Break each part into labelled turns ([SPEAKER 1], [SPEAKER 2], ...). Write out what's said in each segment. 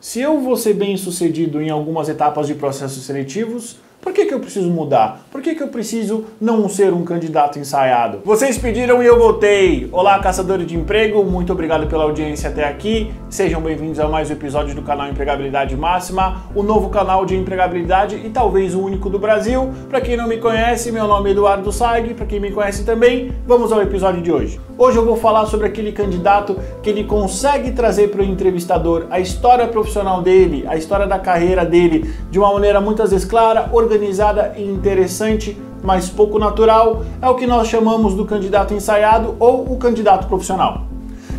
[SPEAKER 1] Se eu vou ser bem sucedido em algumas etapas de processos seletivos, por que eu preciso mudar? Por que eu preciso não ser um candidato ensaiado? Vocês pediram e eu voltei! Olá, caçadores de emprego, muito obrigado pela audiência até aqui. Sejam bem-vindos a mais um episódio do canal Empregabilidade Máxima, o novo canal de empregabilidade e talvez o único do Brasil. Para quem não me conhece, meu nome é Eduardo Saig, para quem me conhece também, vamos ao episódio de hoje. Hoje eu vou falar sobre aquele candidato que ele consegue trazer para o entrevistador a história profissional dele, a história da carreira dele, de uma maneira muitas vezes clara, organizada e interessante, mas pouco natural. É o que nós chamamos do candidato ensaiado ou o candidato profissional.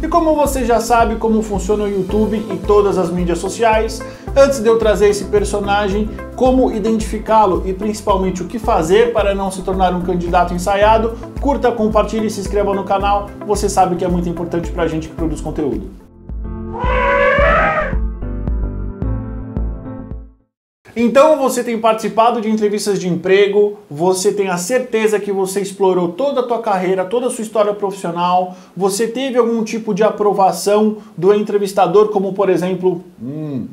[SPEAKER 1] E como você já sabe como funciona o YouTube e todas as mídias sociais, antes de eu trazer esse personagem, como identificá-lo e principalmente o que fazer para não se tornar um candidato ensaiado, curta, compartilhe e se inscreva no canal, você sabe que é muito importante para a gente que produz conteúdo. Então você tem participado de entrevistas de emprego, você tem a certeza que você explorou toda a tua carreira, toda a sua história profissional, você teve algum tipo de aprovação do entrevistador, como por exemplo,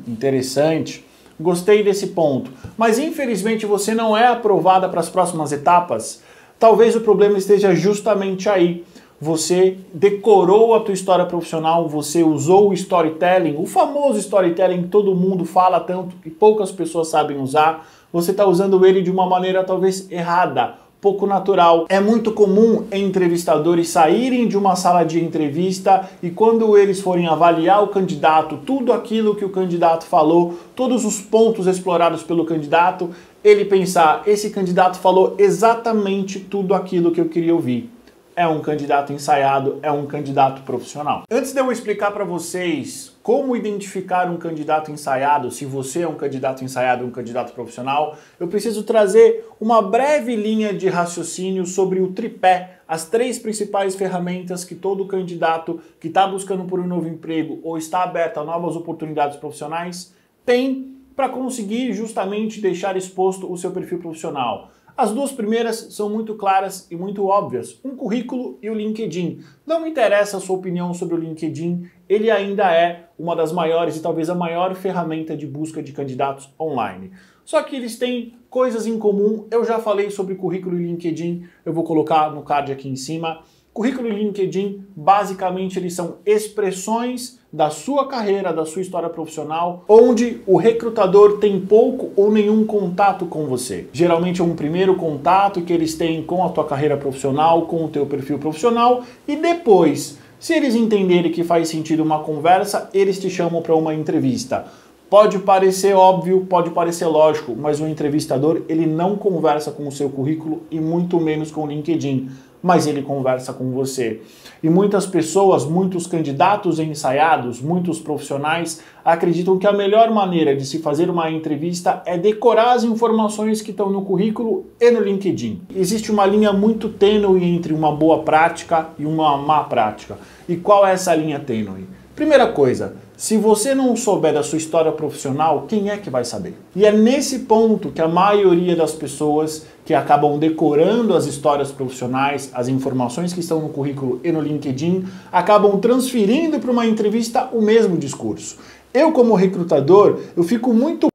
[SPEAKER 1] interessante, gostei desse ponto, mas infelizmente você não é aprovada para as próximas etapas. Talvez o problema esteja justamente aí. Você decorou a tua história profissional, você usou o storytelling, o famoso storytelling que todo mundo fala tanto e poucas pessoas sabem usar. Você está usando ele de uma maneira talvez errada, pouco natural. É muito comum entrevistadores saírem de uma sala de entrevista e quando eles forem avaliar o candidato, tudo aquilo que o candidato falou, todos os pontos explorados pelo candidato, ele pensar, esse candidato falou exatamente tudo aquilo que eu queria ouvir. É um candidato ensaiado, é um candidato profissional. Antes de eu explicar para vocês como identificar um candidato ensaiado, se você é um candidato ensaiado ou um candidato profissional, eu preciso trazer uma breve linha de raciocínio sobre o tripé, as três principais ferramentas que todo candidato que está buscando por um novo emprego ou está aberto a novas oportunidades profissionais tem para conseguir justamente deixar exposto o seu perfil profissional. As duas primeiras são muito claras e muito óbvias, um currículo e o LinkedIn. Não me interessa a sua opinião sobre o LinkedIn, ele ainda é uma das maiores e talvez a maior ferramenta de busca de candidatos online. Só que eles têm coisas em comum, eu já falei sobre currículo e LinkedIn, eu vou colocar no card aqui em cima. Currículo e LinkedIn, basicamente, eles são expressões da sua carreira, da sua história profissional, onde o recrutador tem pouco ou nenhum contato com você. Geralmente é um primeiro contato que eles têm com a tua carreira profissional, com o teu perfil profissional, e depois, se eles entenderem que faz sentido uma conversa, eles te chamam para uma entrevista. Pode parecer óbvio, pode parecer lógico, mas o entrevistador, ele não conversa com o seu currículo e muito menos com o LinkedIn, mas ele conversa com você. E muitas pessoas, muitos candidatos ensaiados, muitos profissionais acreditam que a melhor maneira de se fazer uma entrevista é decorar as informações que estão no currículo e no LinkedIn. Existe uma linha muito tênue entre uma boa prática e uma má prática. E qual é essa linha tênue? Primeira coisa, se você não souber da sua história profissional, quem é que vai saber? E é nesse ponto que a maioria das pessoas que acabam decorando as histórias profissionais, as informações que estão no currículo e no LinkedIn, acabam transferindo para uma entrevista o mesmo discurso. Eu, como recrutador, eu fico muito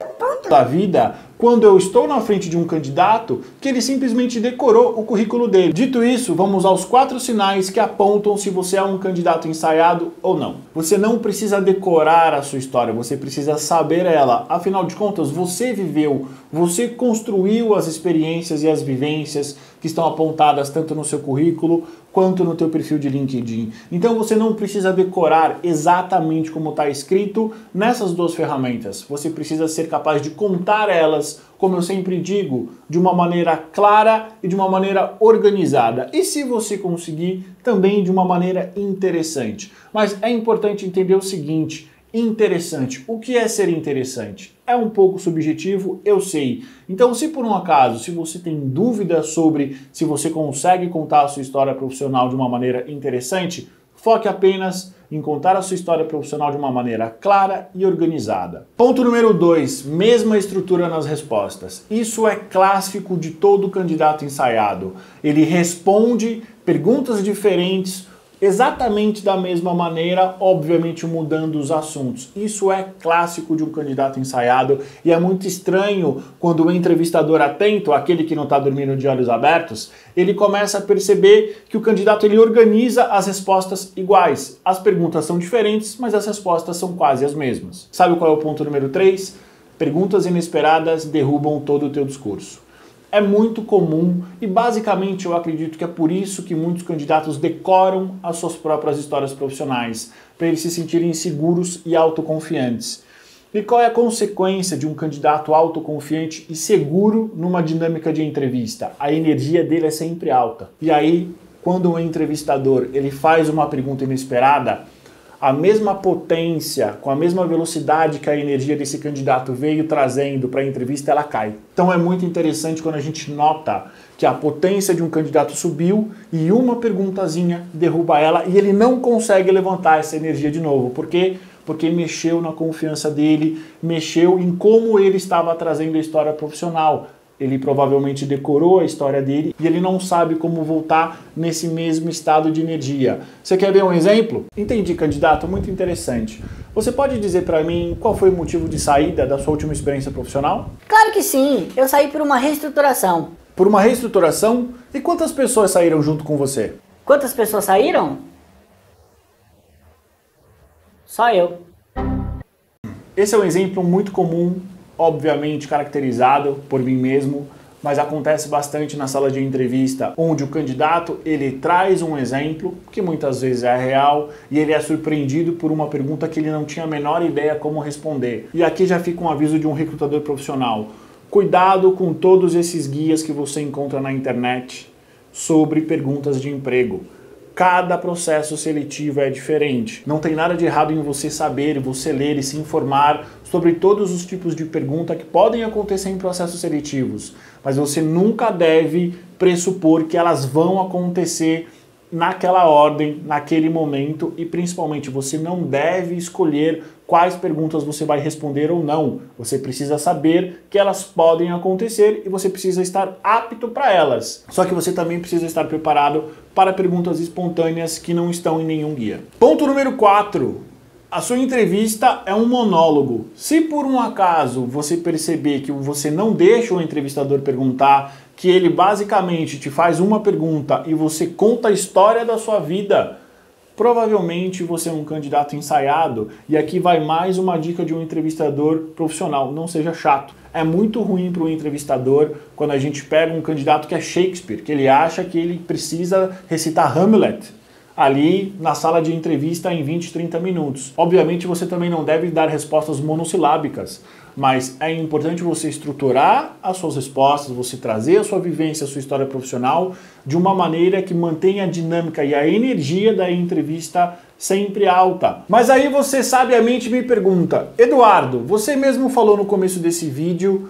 [SPEAKER 1] da vida quando eu estou na frente de um candidato que ele simplesmente decorou o currículo dele. Dito isso, vamos aos 4 sinais que apontam se você é um candidato ensaiado ou não. Você não precisa decorar a sua história, você precisa saber ela. Afinal de contas, você viveu, você construiu as experiências e as vivências que estão apontadas tanto no seu currículo quanto no teu perfil de LinkedIn. Então você não precisa decorar exatamente como está escrito nessas duas ferramentas. Você precisa ser capaz de contar elas, como eu sempre digo, de uma maneira clara e de uma maneira organizada. E se você conseguir, também de uma maneira interessante. Mas é importante entender o seguinte: interessante. O que é ser interessante? É um pouco subjetivo, eu sei. Então, se por um acaso, se você tem dúvidas sobre se você consegue contar a sua história profissional de uma maneira interessante, foque apenas em contar a sua história profissional de uma maneira clara e organizada. Ponto número 2, mesma estrutura nas respostas. Isso é clássico de todo candidato ensaiado. Ele responde perguntas diferentes exatamente da mesma maneira, obviamente mudando os assuntos. Isso é clássico de um candidato ensaiado e é muito estranho quando o entrevistador atento, aquele que não está dormindo de olhos abertos, ele começa a perceber que o candidato ele organiza as respostas iguais. As perguntas são diferentes, mas as respostas são quase as mesmas. Sabe qual é o ponto número 3? Perguntas inesperadas derrubam todo o teu discurso. É muito comum e basicamente eu acredito que é por isso que muitos candidatos decoram as suas próprias histórias profissionais, para eles se sentirem seguros e autoconfiantes. E qual é a consequência de um candidato autoconfiante e seguro numa dinâmica de entrevista? A energia dele é sempre alta. E aí, quando um entrevistador ele faz uma pergunta inesperada, a mesma potência, com a mesma velocidade que a energia desse candidato veio trazendo para a entrevista, ela cai. Então é muito interessante quando a gente nota que a potência de um candidato subiu e uma perguntazinha derruba ela e ele não consegue levantar essa energia de novo. Por quê? Porque mexeu na confiança dele, mexeu em como ele estava trazendo a história profissional. Ele provavelmente decorou a história dele e ele não sabe como voltar nesse mesmo estado de energia. Você quer ver um exemplo? Entendi, candidato, muito interessante. Você pode dizer para mim qual foi o motivo de saída da sua última experiência profissional?
[SPEAKER 2] Claro que sim, eu saí por uma reestruturação.
[SPEAKER 1] Por uma reestruturação? E quantas pessoas saíram junto com você?
[SPEAKER 2] Quantas pessoas saíram? Só eu.
[SPEAKER 1] Esse é um exemplo muito comum, obviamente caracterizado por mim mesmo, mas acontece bastante na sala de entrevista, onde o candidato ele traz um exemplo, que muitas vezes é real, e ele é surpreendido por uma pergunta que ele não tinha a menor ideia como responder. E aqui já fica um aviso de um recrutador profissional. Cuidado com todos esses guias que você encontra na internet sobre perguntas de emprego. Cada processo seletivo é diferente. Não tem nada de errado em você saber, você ler e se informar sobre todos os tipos de pergunta que podem acontecer em processos seletivos, mas você nunca deve pressupor que elas vão acontecer naquela ordem, naquele momento, e principalmente você não deve escolher quais perguntas você vai responder ou não. Você precisa saber que elas podem acontecer e você precisa estar apto para elas. Só que você também precisa estar preparado para perguntas espontâneas que não estão em nenhum guia. Ponto número 4. A sua entrevista é um monólogo. Se por um acaso você perceber que você não deixa o entrevistador perguntar, que ele basicamente te faz uma pergunta e você conta a história da sua vida, provavelmente você é um candidato ensaiado. E aqui vai mais uma dica de um entrevistador profissional: não seja chato. É muito ruim para o entrevistador quando a gente pega um candidato que é Shakespeare, que ele acha que ele precisa recitar Hamlet ali na sala de entrevista em 20, 30 minutos. Obviamente você também não deve dar respostas monossilábicas, mas é importante você estruturar as suas respostas, você trazer a sua vivência, a sua história profissional de uma maneira que mantenha a dinâmica e a energia da entrevista sempre alta. Mas aí você sabiamente me pergunta: Eduardo, você mesmo falou no começo desse vídeo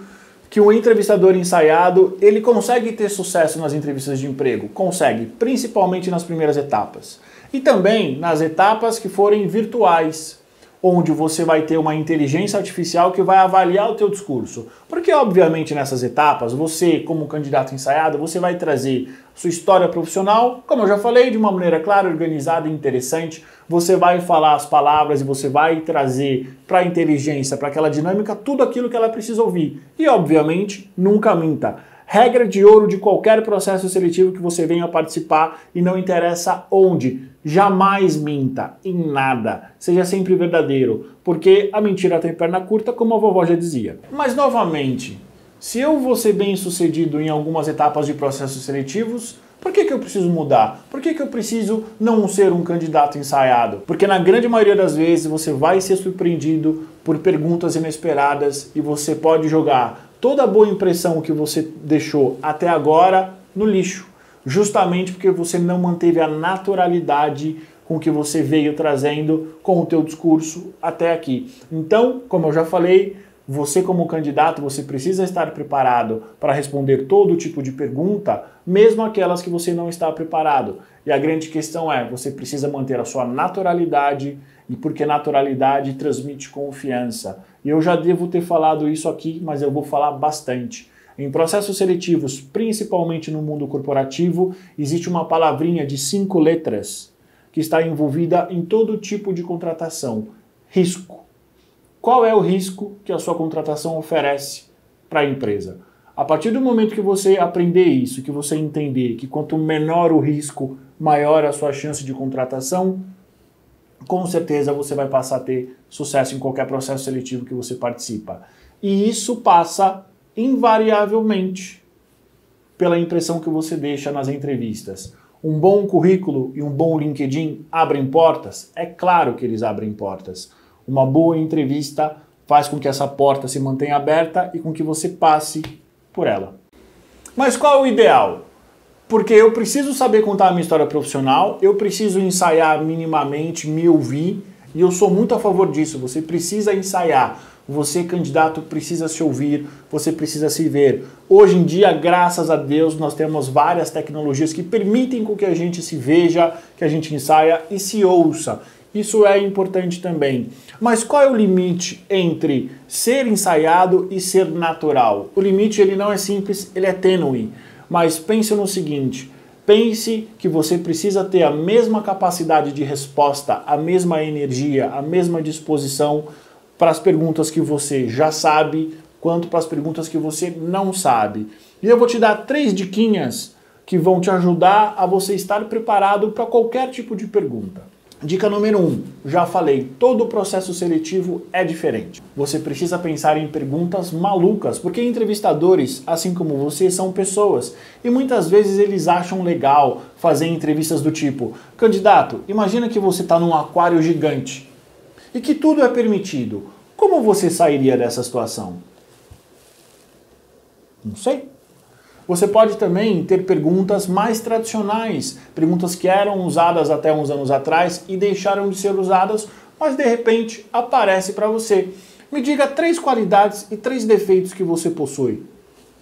[SPEAKER 1] que o entrevistador ensaiado, ele consegue ter sucesso nas entrevistas de emprego? Consegue, principalmente nas primeiras etapas. E também nas etapas que forem virtuais, onde você vai ter uma inteligência artificial que vai avaliar o teu discurso. Porque, obviamente, nessas etapas, você, como candidato ensaiado, você vai trazer sua história profissional, como eu já falei, de uma maneira clara, organizada e interessante. Você vai falar as palavras e você vai trazer para a inteligência, para aquela dinâmica, tudo aquilo que ela precisa ouvir. E, obviamente, nunca minta. Regra de ouro de qualquer processo seletivo que você venha participar, e não interessa onde, jamais minta em nada. Seja sempre verdadeiro, porque a mentira tem perna curta, como a vovó já dizia. Mas, novamente, se eu vou ser bem sucedido em algumas etapas de processos seletivos, por que eu preciso mudar? Por que eu preciso não ser um candidato ensaiado? Porque na grande maioria das vezes você vai ser surpreendido por perguntas inesperadas e você pode jogar toda a boa impressão que você deixou até agora no lixo, justamente porque você não manteve a naturalidade com que você veio trazendo com o teu discurso até aqui. Então, como eu já falei, você como candidato, você precisa estar preparado para responder todo tipo de pergunta, mesmo aquelas que você não está preparado. E a grande questão é, você precisa manter a sua naturalidade, e porque naturalidade transmite confiança. E eu já devo ter falado isso aqui, mas eu vou falar bastante. Em processos seletivos, principalmente no mundo corporativo, existe uma palavrinha de 5 letras, que que está envolvida em todo tipo de contratação: risco. Qual é o risco que a sua contratação oferece para a empresa? A partir do momento que você aprender isso, que você entender que quanto menor o risco, maior a sua chance de contratação, com certeza você vai passar a ter sucesso em qualquer processo seletivo que você participa. E isso passa invariavelmente pela impressão que você deixa nas entrevistas. Um bom currículo e um bom LinkedIn abrem portas? É claro que eles abrem portas. Uma boa entrevista faz com que essa porta se mantenha aberta e com que você passe por ela. Mas qual é o ideal? Porque eu preciso saber contar a minha história profissional, eu preciso ensaiar minimamente, me ouvir, e eu sou muito a favor disso. Você precisa ensaiar. Você, candidato, precisa se ouvir, você precisa se ver. Hoje em dia, graças a Deus, nós temos várias tecnologias que permitem com que a gente se veja, que a gente ensaia e se ouça. Isso é importante também. Mas qual é o limite entre ser ensaiado e ser natural? O limite ele não é simples, ele é tênue. Mas pense no seguinte, pense que você precisa ter a mesma capacidade de resposta, a mesma energia, a mesma disposição para as perguntas que você já sabe, quanto para as perguntas que você não sabe. E eu vou te dar 3 diquinhas que vão te ajudar a você estar preparado para qualquer tipo de pergunta. Dica número 1, já falei, todo o processo seletivo é diferente. Você precisa pensar em perguntas malucas, porque entrevistadores, assim como você, são pessoas. E muitas vezes eles acham legal fazer entrevistas do tipo: candidato, imagina que você está num aquário gigante e que tudo é permitido. Como você sairia dessa situação? Não sei. Você pode também ter perguntas mais tradicionais, perguntas que eram usadas até uns anos atrás e deixaram de ser usadas, mas de repente aparece para você. Me diga 3 qualidades e 3 defeitos que você possui.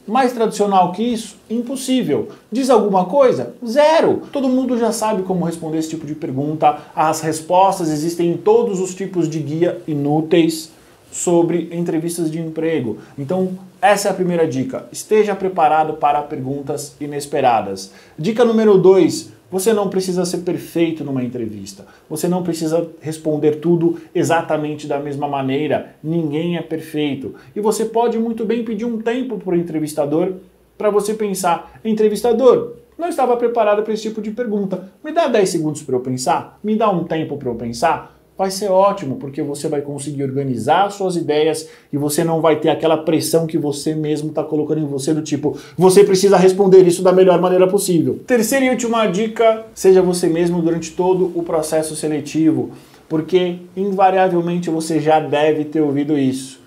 [SPEAKER 1] Mais tradicional que isso? Impossível. Diz alguma coisa? Zero. Todo mundo já sabe como responder esse tipo de pergunta. As respostas existem em todos os tipos de guia inúteis sobre entrevistas de emprego. Então, essa é a primeira dica. Esteja preparado para perguntas inesperadas. Dica número 2. Você não precisa ser perfeito numa entrevista. Você não precisa responder tudo exatamente da mesma maneira. Ninguém é perfeito. E você pode muito bem pedir um tempo para o entrevistador para você pensar: entrevistador, não estava preparado para esse tipo de pergunta. Me dá 10 segundos para eu pensar? Me dá um tempo para eu pensar? Vai ser ótimo, porque você vai conseguir organizar suas ideias e você não vai ter aquela pressão que você mesmo está colocando em você do tipo, você precisa responder isso da melhor maneira possível. Terceira e última dica, seja você mesmo durante todo o processo seletivo, porque invariavelmente você já deve ter ouvido isso.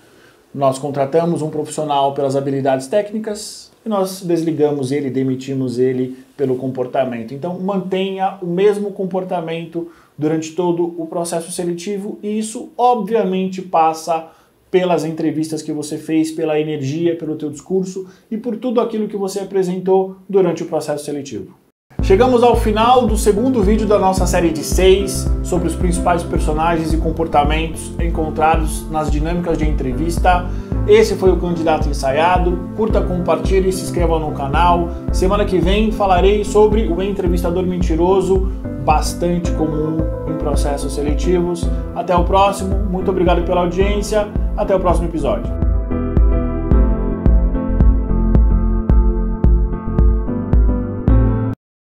[SPEAKER 1] Nós contratamos um profissional pelas habilidades técnicas e nós desligamos ele, demitimos ele pelo comportamento. Então mantenha o mesmo comportamento durante todo o processo seletivo e isso obviamente passa pelas entrevistas que você fez, pela energia, pelo teu discurso e por tudo aquilo que você apresentou durante o processo seletivo. Chegamos ao final do segundo vídeo da nossa série de 6 sobre os principais personagens e comportamentos encontrados nas dinâmicas de entrevista. Esse foi o Candidato Ensaiado. Curta, compartilhe e se inscreva no canal. Semana que vem falarei sobre o entrevistador mentiroso, bastante comum em processos seletivos. Até o próximo. Muito obrigado pela audiência. Até o próximo episódio.